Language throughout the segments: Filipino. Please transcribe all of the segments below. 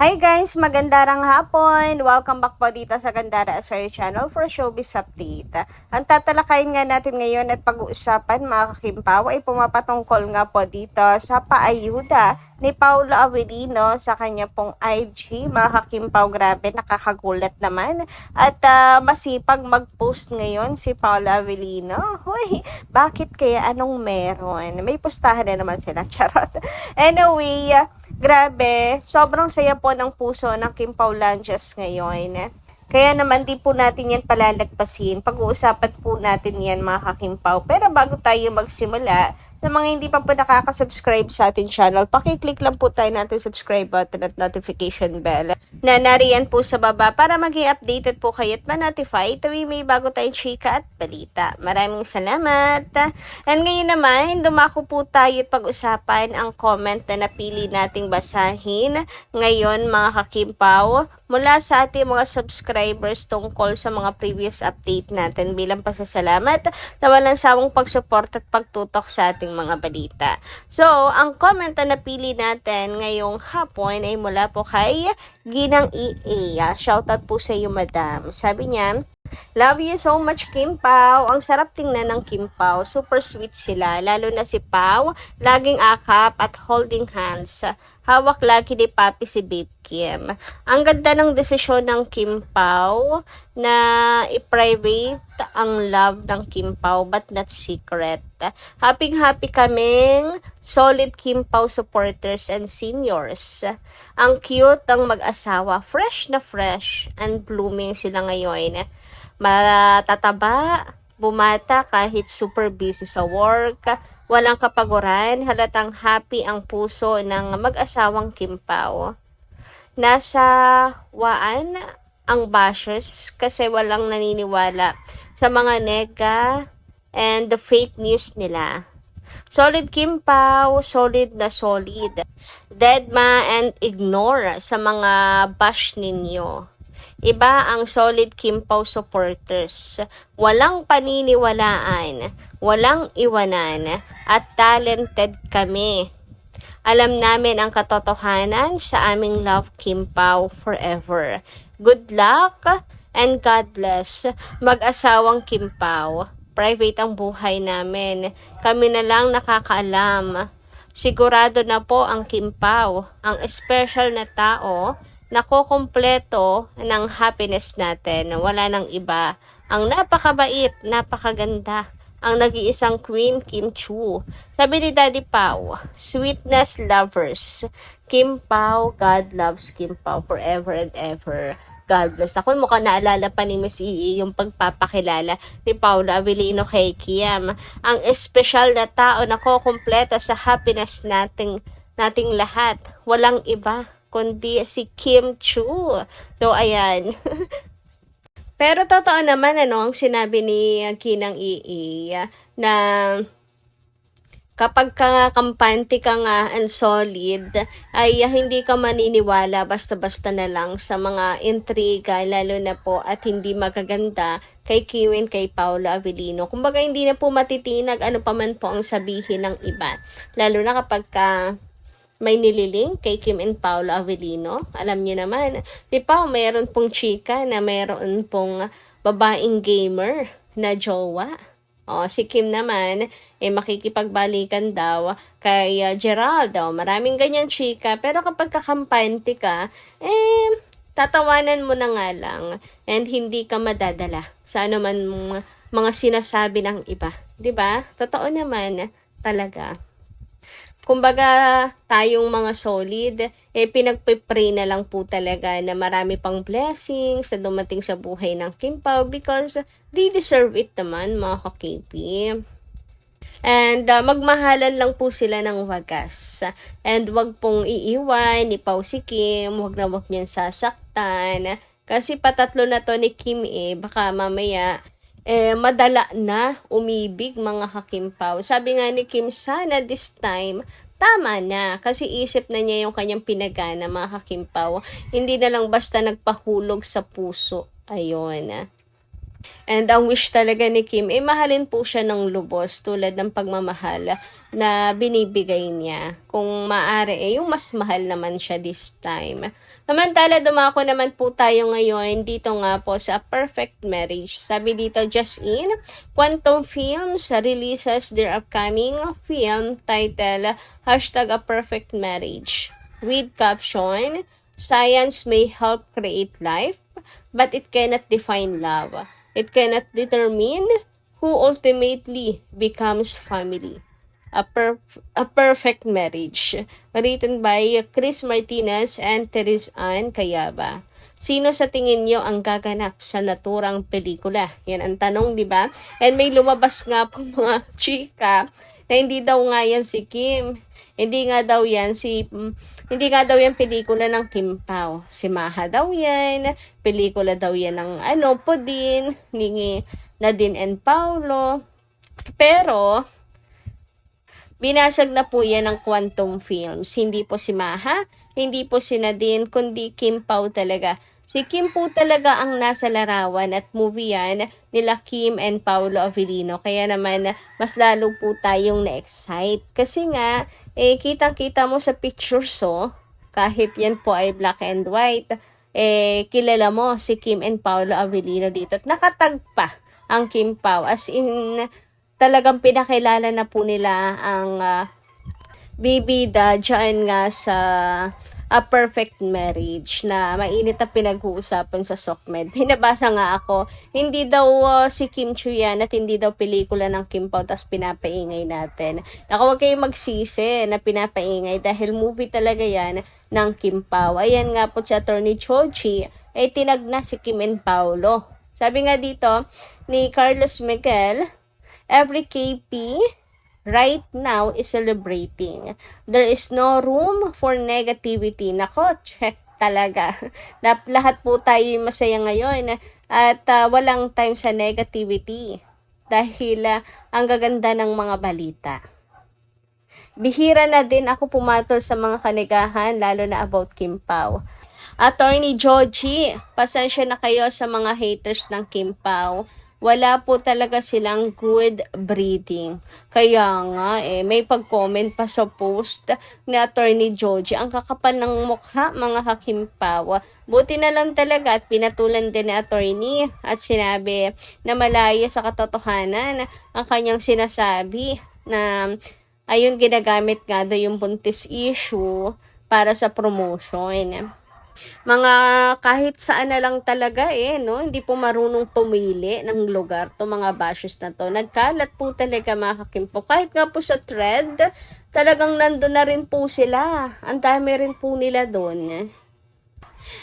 Hi guys! Magandang hapon! Welcome back po dito sa Gandara Asari Channel for Showbiz Update. Ang tatalakayin nga natin ngayon at pag-uusapan mga kakimpaw ay pumapatungkol nga po dito sa paayuda ni Paolo Avellino sa kanya pong IG. Mga kakimpaw, grabe, nakakagulat naman. At masipag mag-post ngayon si Paolo Avellino. Hoy, bakit kaya? Anong meron? May pustahan na naman sila. Charot. Anyway, grabe, sobrang saya po ng puso ng Kim Paulanjas ngayon. Kaya naman di po natin yan palalagpasin. Pag-uusapan po natin yan mga kakimpaw. Pero bago tayo magsimula, sa mga hindi pa po nakaka-subscribe sa ating channel, pakiclick lang po tayo natin subscribe button at notification bell na nariyan po sa baba para maging updated po kayo at ma-notify tuwing may bago tayong chika at balita. Maraming salamat! And ngayon naman, dumako po tayo at pag-usapan ang comment na napili nating basahin ngayon mga kakimpaw mula sa ating mga subscribers tungkol sa mga previous update natin bilang pasasalamat na walang sawang pag-support at pagtutok sa ating mga balita. So, ang comment na napili natin ngayong hapon ay mula po kay Ginang EA. Shoutout po sa iyo, madam. Sabi niya, "Love you so much, Kim Pao. Ang sarap tingnan ng Kim Pao. Super sweet sila. Lalo na si Pao, laging akap at holding hands. Hawak lagi ni Papi si Babe Kim. Ang ganda ng desisyon ng Kim Pao na i-private ang love ng Kim Pao but not secret. Happy kaming solid Kim Pao supporters and seniors. Ang cute ng mag-asawa. Fresh na fresh and blooming sila ngayon. Matataba, bumata kahit super busy sa work, walang kapaguran, halatang happy ang puso ng mag-asawang Kim Pao. Nasa waan ang bashers kasi walang naniniwala sa mga nega and the fake news nila. Solid Kim Pao, solid na solid. Deadma and ignore sa mga bash ninyo. Iba ang solid Kim Pao supporters. Walang paniniwalaan, walang iwanan, at talented kami. Alam namin ang katotohanan sa aming love Kim Pao forever. Good luck and God bless. Mag-asawang Kim Pao. Private ang buhay namin. Kami na lang nakakaalam. Sigurado na po ang Kim Pao, ang special na tao, nakokompleto ng happiness natin. Wala nang iba. Ang napakabait, napakaganda. Ang nag-iisang Queen Kim Chu. Sabi ni Daddy Pao, sweetness lovers. Kim Pao, God loves Kim Pao forever and ever. God bless. Ako mukhang naalala pa ni Miss EE yung pagpapakilala ni Paolo Avellino kay Kim. Ang espesyal na tao na kukumpleto sa happiness nating lahat. Walang iba kundi si Kim Chu. So, ayan. Pero totoo naman, ang sinabi ni Ginang EE na kapag kampante ka nga and solid, ay hindi ka maniniwala basta-basta na lang sa mga intriga, lalo na po at hindi magaganda kay Kim and kay Paolo Avellino. Kumbaga, hindi na po matitinag ano pa man po ang sabihin ng iba. Lalo na kapag may nililing kay Kim and Paolo Avellino. Alam niyo naman, si Pao mayroon pong chika na mayroon pong babaeng gamer na jowa. Si Kim naman, makikipagbalikan daw kay Gerald daw. Maraming ganyan chika. Pero kapag kakampante ka, tatawanan mo na nga lang and hindi ka madadala sa anuman mga sinasabi ng iba. 'Di ba? Totoo naman talaga. Kumbaga, tayong mga solid, pinagpipray na lang po talaga na marami pang blessings na dumating sa buhay ng Kim Pao because they deserve it naman, mga ka-KP. And magmahalan lang po sila ng wagas. And wag pong iiwan ni Pao si Kim, wag na wag niyan sasaktan. Kasi patatlo na to ni Kim baka mamaya madala na umibig mga kakimpaw. Sabi nga ni Kim, sana this time, tama na. Kasi isip na niya yung kanyang pinagana mga kakimpaw. Hindi na lang basta nagpahulog sa puso. Ayun. And ang wish talaga ni Kim, mahalin po siya ng lubos tulad ng pagmamahal na binibigay niya. Kung maaari, yung mas mahal naman siya this time. Samantala, dumako naman po tayo ngayon dito nga po sa Perfect Marriage. Sabi dito, just in, Quantum Films releases their upcoming film title, #A Perfect Marriage, with caption, "Science may help create life, but it cannot define love. It cannot determine who ultimately becomes family." A Perfect Marriage. Written by Chris Martinez and Therese Ann Cayaba. Sino sa tingin nyo ang gaganap sa naturang pelikula? Yan ang tanong, di ba? And may lumabas nga po mga chika na hindi daw nga yan si Kim. Hindi nga daw yan pelikula ng Kim Pao. Si Maha daw yan. Pelikula daw yan ng Podin, ni Nadine and Paulo. Pero binasag na po yan ng Quantum Films. Hindi po si Maha, hindi po si Nadine, kundi Kim Pao talaga. Si Kim po talaga ang nasa larawan at movie yan nila Kim and Paolo Avellino. Kaya naman, mas lalo po tayong na-excite. Kasi nga, kitang-kita mo sa pictures, kahit yan po ay black and white, kilala mo si Kim and Paolo Avellino dito. At nakatag pa ang Kim Pao. As in, talagang pinakilala na po nila ang bibida dyan nga sa A Perfect Marriage na mainit na pinag-uusapan sa SOCMED. Pinabasa nga ako, hindi daw si Kim Chiu yan at hindi daw pelikula ng Kim Pao tas pinapaingay natin. Naku, huwag kayong magsisi na pinapaingay dahil movie talaga yan ng Kim Pao. Ayan nga po si Attorney Choji, tinag na si Kim and Paolo. Sabi nga dito ni Carlos Miguel, every KP right now is celebrating. There is no room for negativity. Nako, check talaga. Lahat po tayo masaya ngayon at walang time sa negativity dahil ang gaganda ng mga balita. Bihira na din ako pumatol sa mga kanigahan lalo na about Kim Pao. Attorney Joji, pasensya na kayo sa mga haters ng Kim Pao. Wala po talaga silang good breeding. Kaya nga, may pag-comment pa sa post ni Attorney Joji. Ang kakapal ng mukha, mga Hakimpawa. Buti na lang talaga at pinatulan din ni Attorney at sinabi na malaya sa katotohanan ang kanyang sinasabi na ayun ginagamit nga daw yung buntis issue para sa promotion. Mga kahit saan na lang talaga hindi po marunong pumili ng lugar to mga bashes na to. Nagkalat po talaga mga Kakimpo. Kahit nga po sa thread, talagang nandun na rin po sila. Ang dami rin po nila doon.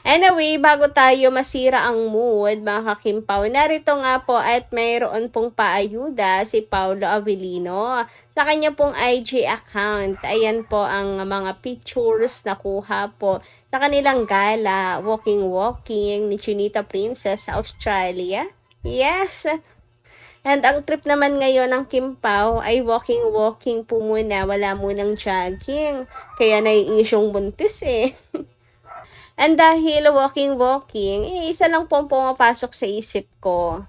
Anyway, bago tayo masira ang mood, mga Kakimpaw, narito nga po at mayroon pong paayuda si Paolo Avellino sa kanya pong IG account. Ayan po ang mga pictures na kuha po sa kanilang gala, walking ni Chinita Princess sa Australia. Yes! And ang trip naman ngayon ng Kim Pao ay walking po muna, wala munang jogging. Kaya naiisyong buntis And dahil walking, isa lang po ang pumapasok sa isip ko.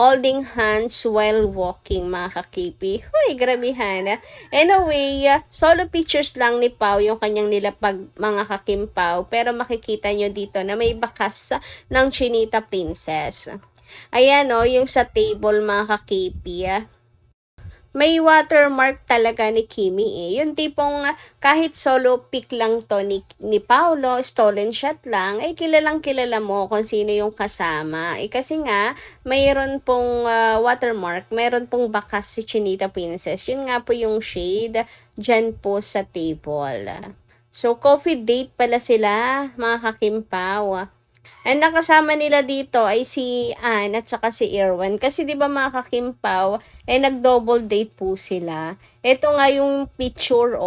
Holding hands while walking, mga kakipi. Huy, grabihan. Anyway, solo pictures lang ni Pao yung kanyang nilapag, mga kakimpaw. Pero makikita nyo dito na may bakas ng Chinita Princess. Ayan yung sa table, mga kakipi. May watermark talaga ni Kimi Yung tipong kahit solo pic lang to ni Paolo, stolen shot lang, kilalang kilala mo kung sino yung kasama. Kasi nga, mayroon pong watermark, mayroon pong bakas si Chinita Princess. Yun nga po yung shade dyan po sa table. So, coffee date pala sila, mga kakimpaw. And nakasama nila dito ay si Ann at saka si Erwan. Kasi di ba mga kakimpaw, nag-double date po sila. Ito nga yung picture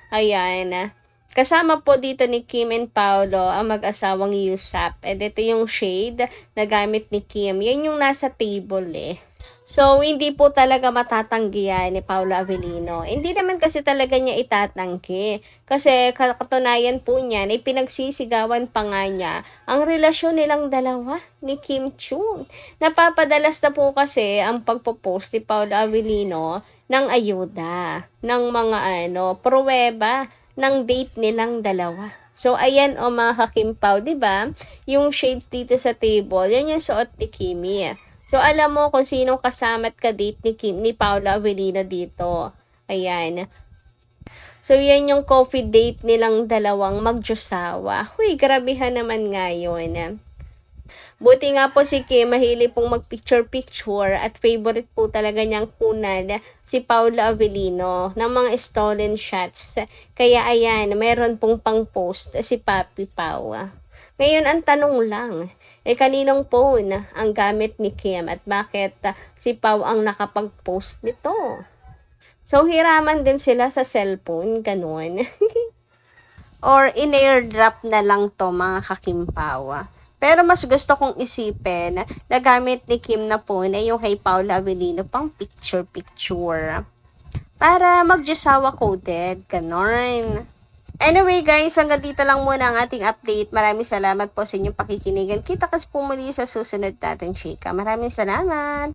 Ayan. Kasama po dito ni Kim and Paolo ang mag-asawang Yusap. And ito yung shade na gamit ni Kim. Yan yung nasa table So, hindi po talaga matatanggi yan ni Paolo Avellino. Hindi naman kasi talaga niya itatanggi. Kasi katunayan po niyan, ay pinagsisigawan pa nga niya ang relasyon nilang dalawa ni Kim Chiu. Napapadalas na po kasi ang pagpo-post ni Paolo Avellino ng ayuda, ng mga pruweba ng date nilang dalawa. So, ayan mga kakimpaw, di ba? Yung shades dito sa table, yan yung suot ni Kimi. So, alam mo kung sino kasama't ka-date ni Paolo Avellino dito. Ayan. So, yan yung coffee date nilang dalawang magjosawa. Huy, grabehan naman nga yun. Buti nga po si Kim, mahilig pong mag-picture-picture at favorite po talaga niyang kunan si Paolo Avellino ng mga stolen shots. Kaya ayan, meron pong pang-post si Papi Pau. Ngayon, ang tanong lang, kaninong phone ang gamit ni Kim at bakit si Pau ang nakapag-post nito? So, hiraman din sila sa cellphone, ganun. Or in-airdrop na lang to mga kakimpaw. Pero mas gusto kong isipin na gamit ni Kim na phone ay yung kay Paolo Avellino pang picture-picture. Para magjosawa coded, ganon. Anyway guys, hanggang dito lang muna ang ating update. Maraming salamat po sa inyong pakikinigan. Kita-kas po muli sa susunod natin chika. Maraming salamat!